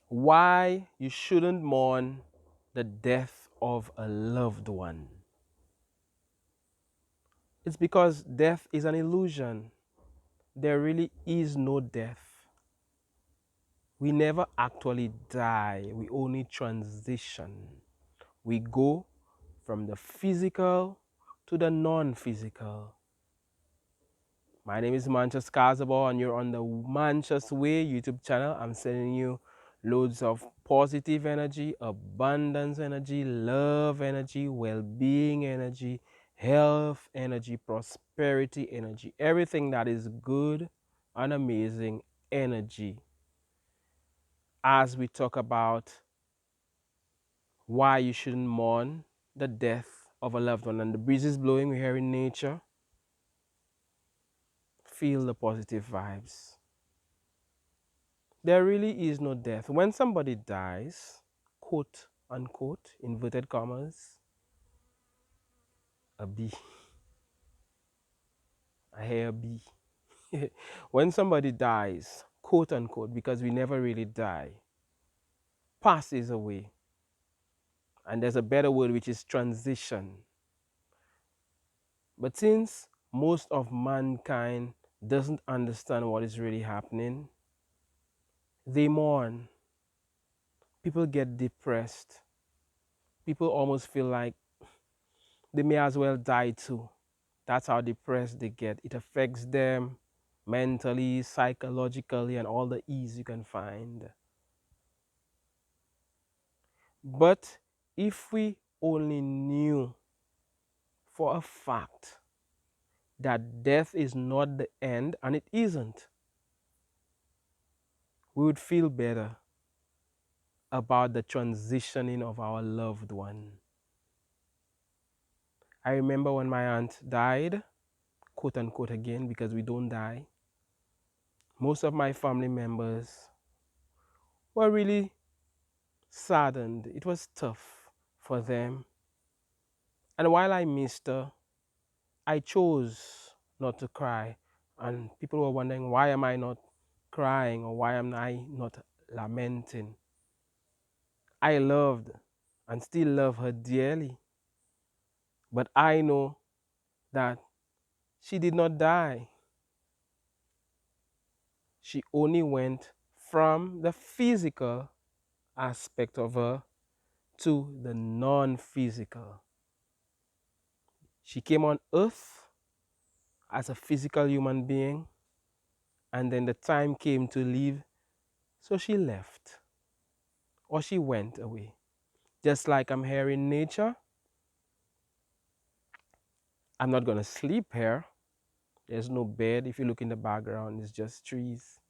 Why you shouldn't mourn the death of a loved one. It's because death is an illusion. There really is no death. We never actually die, we only transition. We go from the physical to the non physical. My name is Manchas Kazabor, and you're on the Manchas Way YouTube channel. I'm sending you loads of positive energy, abundance energy, love energy, well being energy, health energy, prosperity energy, everything that is good and amazing energy as we talk about why you shouldn't mourn the death of a loved one. And the breeze is blowing, we're here in nature. Feel the positive vibes. There really is no death. When somebody dies, quote unquote, inverted commas, a bee, I hear a bee. When somebody dies, quote unquote, because we never really die, passes away. And there's a better word which is transition. But since most of mankind doesn't understand what is really happening, they mourn. People get depressed. People almost feel like they may as well die too. That's how depressed they get. It affects them mentally, psychologically, and all the ease you can find. But if we only knew for a fact that death is not the end, and it isn't, we would feel better about the transitioning of our loved one. I remember when my aunt died, quote unquote again, because we don't die. Most of my family members were really saddened. It was tough for them. And while I missed her, I chose not to cry. And people were wondering, why am I not crying, or why am I not lamenting? I loved and still love her dearly. But I know that she did not die. She only went from the physical aspect of her to the non physical. She came on earth as a physical human being, and then the time came to leave, so she left or she went away. Just like I'm here in nature, I'm not going to sleep here. There's no bed. If you look in the background, it's just trees.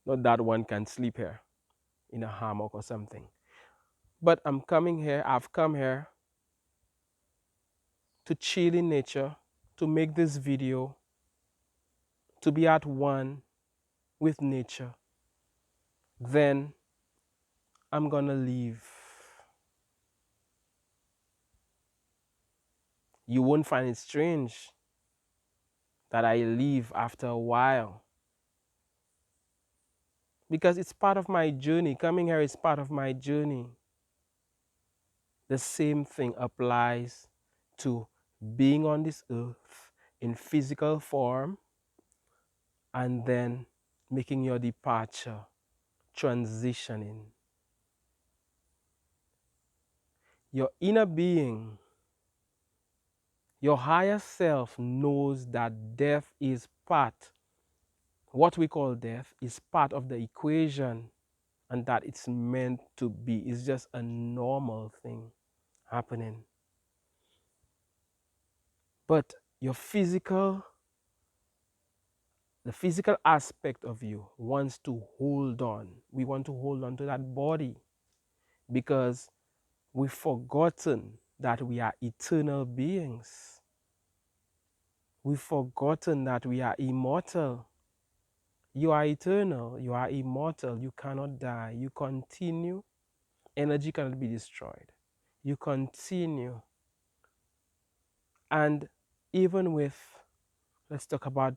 Not that one can sleep here in a hammock or something. But I've come here to chill in nature, to make this video, to be at one with nature. Then I'm going to leave. You won't find it strange that I leave after a while, because it's part of my journey. Coming here is part of my journey. The same thing applies to being on this earth in physical form and then making your departure, transitioning. Your inner being, your higher self knows that death is part, what we call death is part of the equation, and that it's meant to be. It's just a normal thing happening. But your the physical aspect of you wants to hold on. We want to hold on to that body because we've forgotten that we are eternal beings. We've forgotten that we are immortal. You are eternal. You are immortal. You cannot die. You continue. Energy cannot be destroyed. You continue. And even with, let's talk about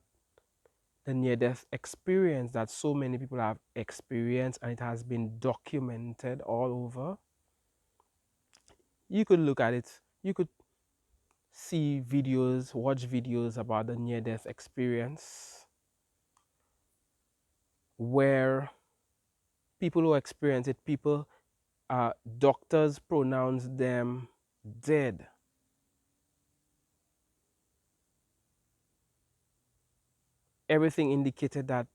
the near death experience that so many people have experienced and it has been documented all over, you could look at it, you could see videos, watch videos about the near death experience where people who experience it, doctors pronounce them dead. Everything indicated that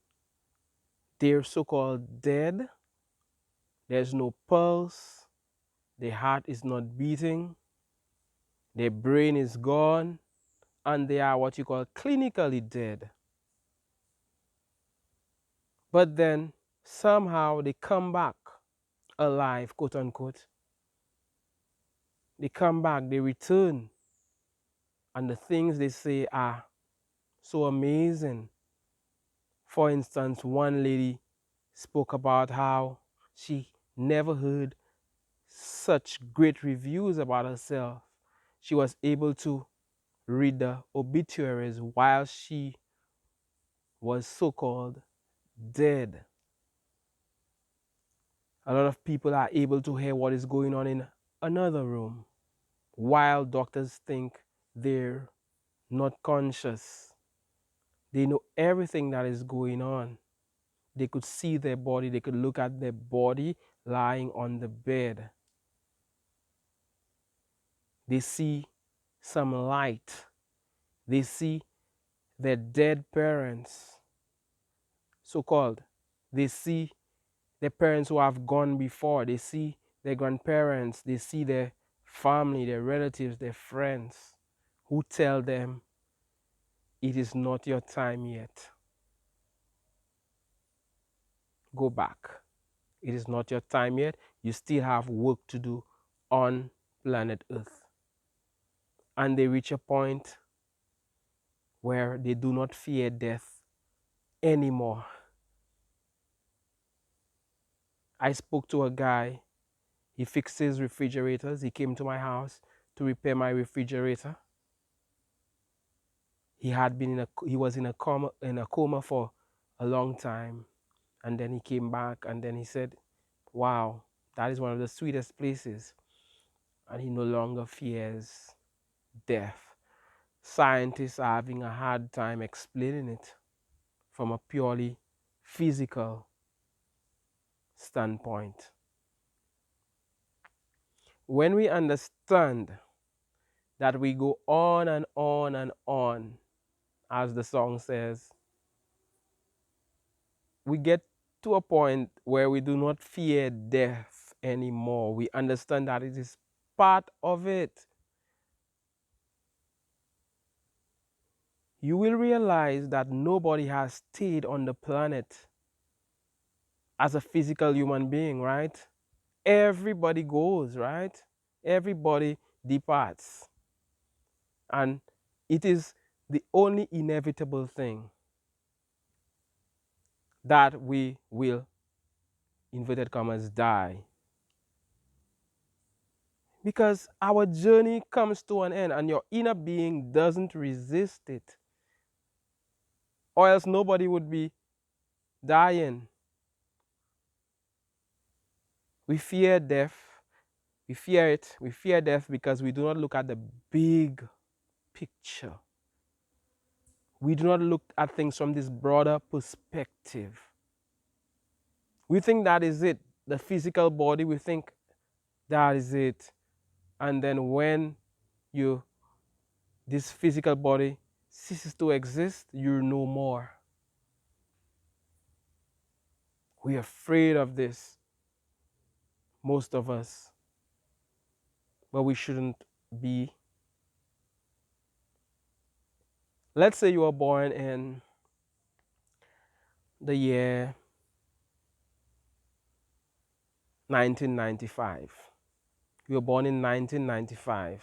they're so called dead. There's no pulse, their heart is not beating, their brain is gone, and they are what you call clinically dead. But then somehow they come back alive, quote unquote. They come back, they return, and the things they say are so amazing. For instance, one lady spoke about how she never heard such great reviews about herself. She was able to read the obituaries while she was so called dead. A lot of people are able to hear what is going on in another room while doctors think they're not conscious. They know everything that is going on. They could see their body, they could look at their body lying on the bed. They see some light. They see their dead parents, so called. They see their parents who have gone before. They see their grandparents. They see their family, their relatives, their friends who tell them, it is not your time yet. Go back. It is not your time yet. You still have work to do on planet Earth. And they reach a point where they do not fear death anymore. I spoke to a guy. He fixes refrigerators. He came to my house to repair my refrigerator. He was in a coma for a long time, and then he came back, and then he said, wow, that is one of the sweetest places, and he no longer fears death. Scientists are having a hard time explaining it from a purely physical standpoint. When we understand that we go on and on and on, as the song says, we get to a point where we do not fear death anymore. We understand that it is part of it. You will realize that nobody has stayed on the planet as a physical human being, right? Everybody goes, right? Everybody departs. And it is the only inevitable thing that we will, inverted commas, die. Because our journey comes to an end and your inner being doesn't resist it. Or else nobody would be dying. We fear death. We fear it. We fear death because we do not look at the big picture. We do not look at things from this broader perspective. We think that is it. The physical body, we think that is it. And then when this physical body ceases to exist, you're no more. We're afraid of this, most of us. But we shouldn't be. Let's say you were born in the year 1995. You were born in 1995.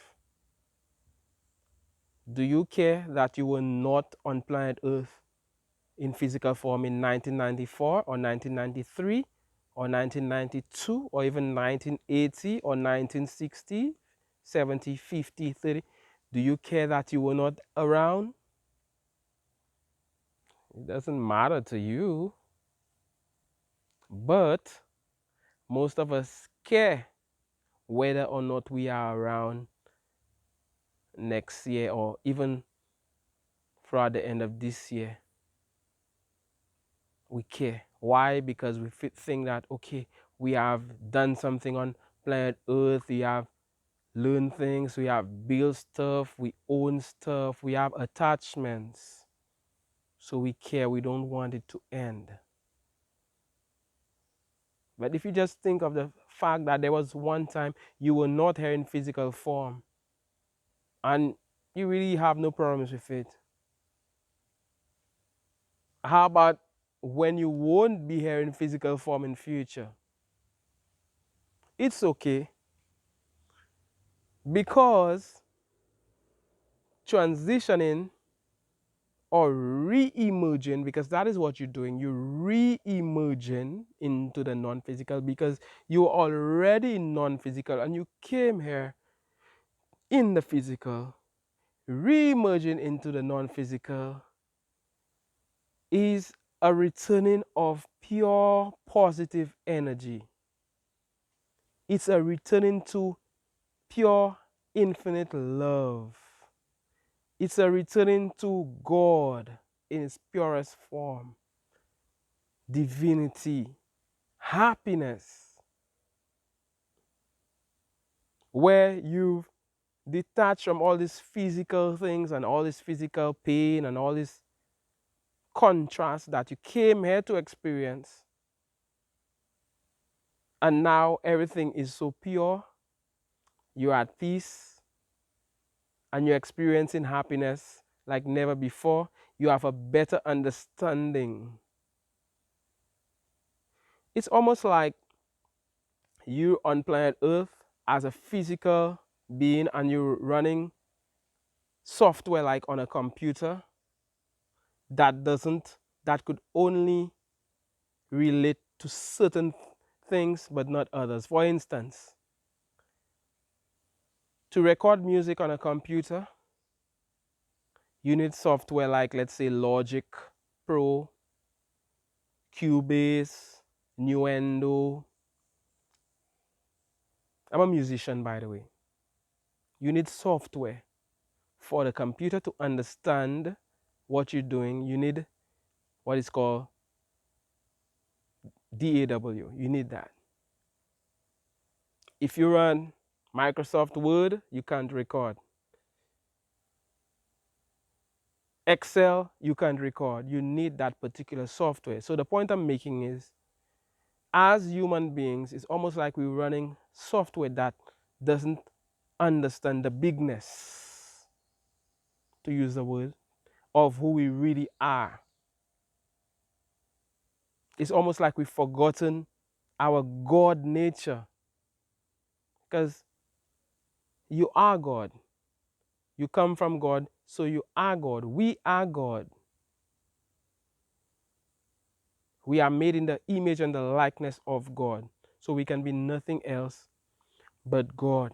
Do you care that you were not on planet Earth in physical form in 1994 or 1993 or 1992 or even 1980 or 1960, 70, 50, 30? Do you care that you were not around? It doesn't matter to you, but most of us care whether or not we are around next year or even throughout the end of this year. We care. Why? Because we think that, okay, we have done something on planet Earth, we have learned things, we have built stuff, we own stuff, we have attachments. So we care, we don't want it to end. But if you just think of the fact that there was one time you were not here in physical form and you really have no problems with it. How about when you won't be here in physical form in future? It's okay because transitioning or re-emerging, because that is what you're doing, you're re-emerging into the non-physical because you're already non-physical and you came here in the physical. Re-emerging into the non-physical is a returning of pure positive energy. It's a returning to pure infinite love. It's a returning to God in its purest form, divinity, happiness, where you've detached from all these physical things and all this physical pain and all this contrast that you came here to experience. And now everything is so pure, you're at peace, and you're experiencing happiness like never before. You have a better understanding. It's almost like you on planet Earth as a physical being and you're running software like on a computer that could only relate to certain things but not others. For instance, to record music on a computer, you need software like, let's say, Logic Pro, Cubase, Nuendo. I'm a musician, by the way. You need software for the computer to understand what you're doing. You need what is called DAW. You need that. If you run Microsoft Word, you can't record. Excel, you can't record. You need that particular software. So the point I'm making is, as human beings, it's almost like we're running software that doesn't understand the bigness, to use the word, of who we really are. It's almost like we've forgotten our God nature. Because you are God. You come from God, so you are God. We are God. We are made in the image and the likeness of God. So we can be nothing else but God.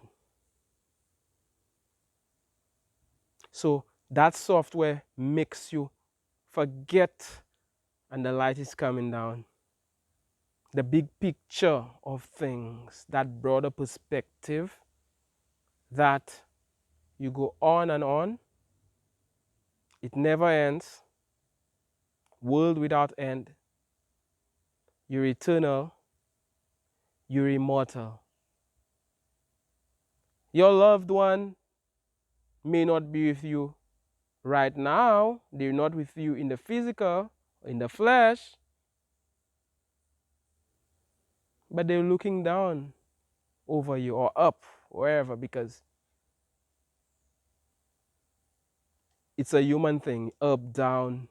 So that software makes you forget, and the light is coming down, the big picture of things, that broader perspective that you go on and on. It never ends. World without end. You're eternal. You're immortal. Your loved one may not be with you right now. They're not with you in the physical, in the flesh, but they're looking down over you or up, wherever, because it's a human thing, up, down.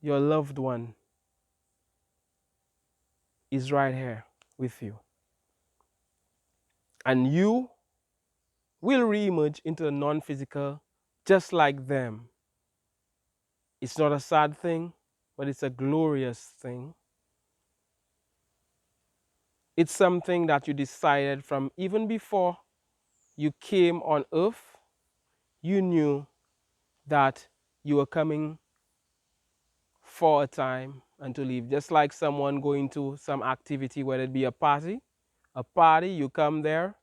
Your loved one is right here with you. And you will reemerge into the non-physical just like them. It's not a sad thing, but it's a glorious thing. It's something that you decided from even before you came on earth. you knew that you were coming for a time and to leave. Just like someone going to some activity, whether it be a party, you come there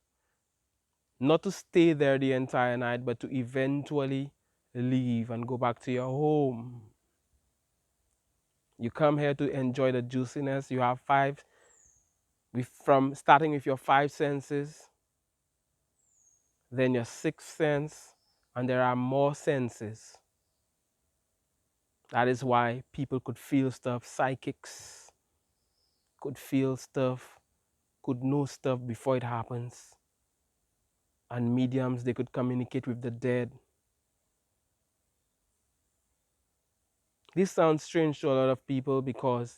not to stay there the entire night, but to eventually leave and go back to your home. You come here to enjoy the juiciness. You have five, from starting with your five senses, then your sixth sense, and there are more senses. That is why people could feel stuff, psychics could feel stuff, could know stuff before it happens. And mediums, they could communicate with the dead. This sounds strange to a lot of people because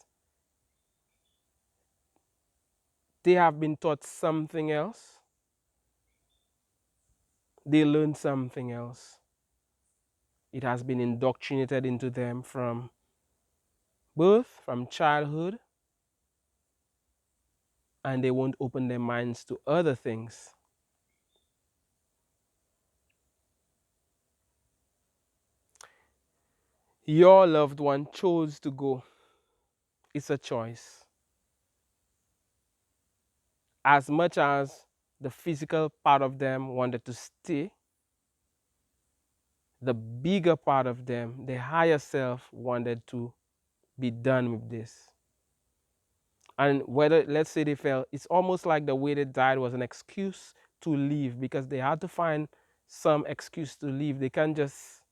they have been taught something else. They learned something else. It has been indoctrinated into them from birth, from childhood, and they won't open their minds to other things. Your loved one chose to go. It's a choice. As much as the physical part of them wanted to stay, the bigger part of them, the higher self, wanted to be done with this. And whether, let's say they felt, it's almost like the way they died was an excuse to leave because they had to find some excuse to leave. They can't just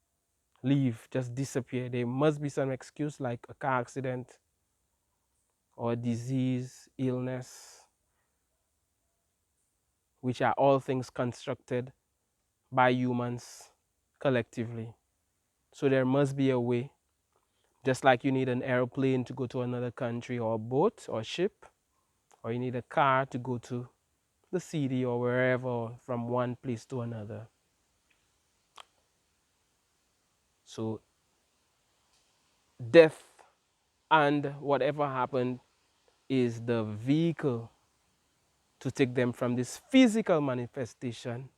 leave, just disappear. There must be some excuse like a car accident or a disease, illness, which are all things constructed by humans collectively. So there must be a way, just like you need an airplane to go to another country, or a boat or a ship, or you need a car to go to the city or wherever, from one place to another. So death and whatever happened is the vehicle to take them from this physical manifestation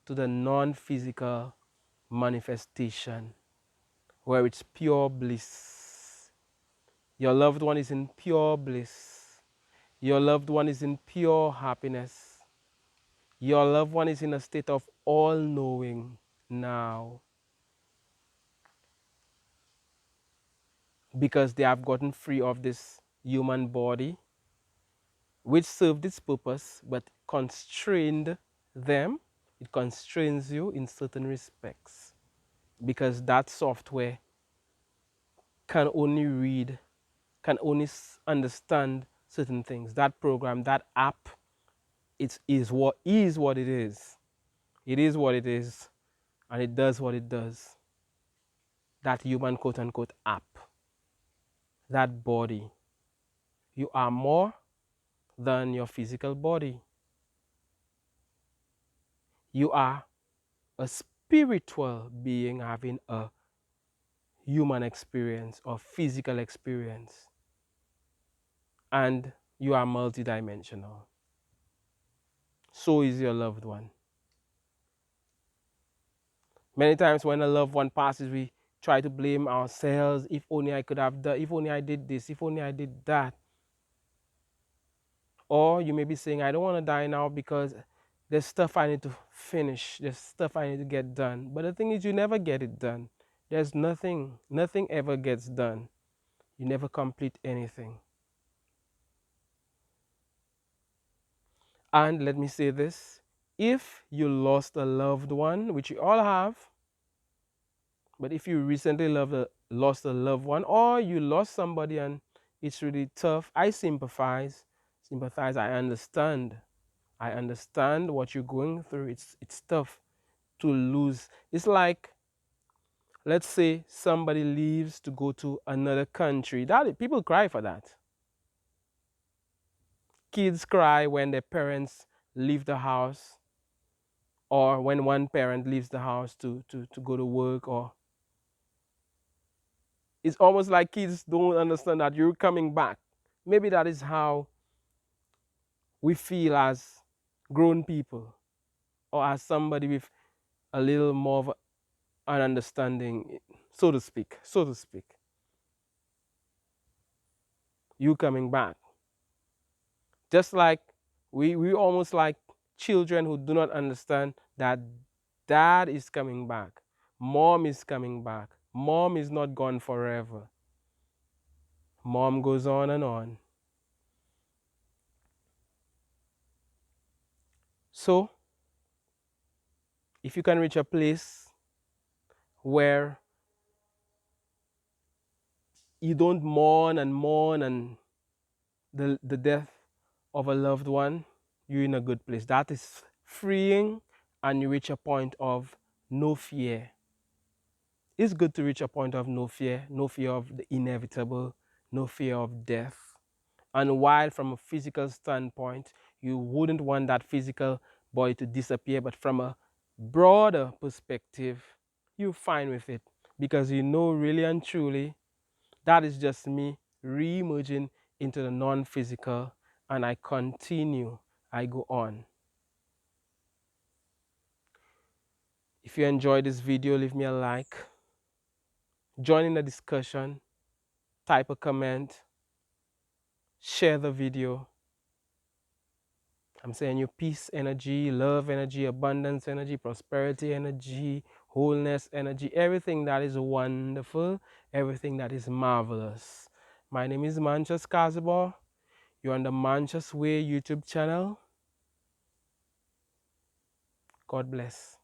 to the non-physical manifestation where it's pure bliss. Your loved one is in pure bliss. Your loved one is in pure happiness. Your loved one is in a state of all-knowing now because they have gotten free of this human body which served its purpose but constrained them. It constrains you in certain respects because that software can only read, can only understand certain things. That program, that app, is what it is. It is what it is, and it does what it does. That human quote unquote app, that body. You are more than your physical body. You are a spiritual being having a human experience or physical experience. And you are multidimensional. So is your loved one. Many times when a loved one passes, we try to blame ourselves. If only I could have done, if only I did this, if only I did that. Or you may be saying, I don't want to die now because there's stuff I need to finish. There's stuff I need to get done. But the thing is, you never get it done. There's nothing ever gets done. You never complete anything. And let me say this, if you lost a loved one, which you all have, but if you recently lost a loved one, or you lost somebody and it's really tough, I sympathize, I understand. I understand what you're going through. It's tough to lose. It's like, let's say somebody leaves to go to another country. People cry for that. Kids cry when their parents leave the house, or when one parent leaves the house to go to work. Or it's almost like kids don't understand that you're coming back. Maybe that is how we feel as grown people, or as somebody with a little more of and understanding, so to speak, so to speak. You coming back. Just like we almost like children who do not understand that dad is coming back, mom is coming back, mom is not gone forever. Mom goes on and on. So if you can reach a place where you don't mourn and the death of a loved one, you're in a good place. That is freeing, and you reach a point of no fear. It's good to reach a point of no fear of the inevitable, no fear of death. And while from a physical standpoint, you wouldn't want that physical body to disappear, but from a broader perspective, you're fine with it because you know really and truly that is just me re-emerging into the non-physical, and I continue, I go on. If you enjoyed this video, leave me a like, join in the discussion, type a comment, share the video. I'm saying you peace energy, love energy, abundance energy, prosperity energy, wholeness energy, everything that is wonderful, everything that is marvelous. My name is Manchas Kazabor. You're on the Manchas Way YouTube channel. God bless.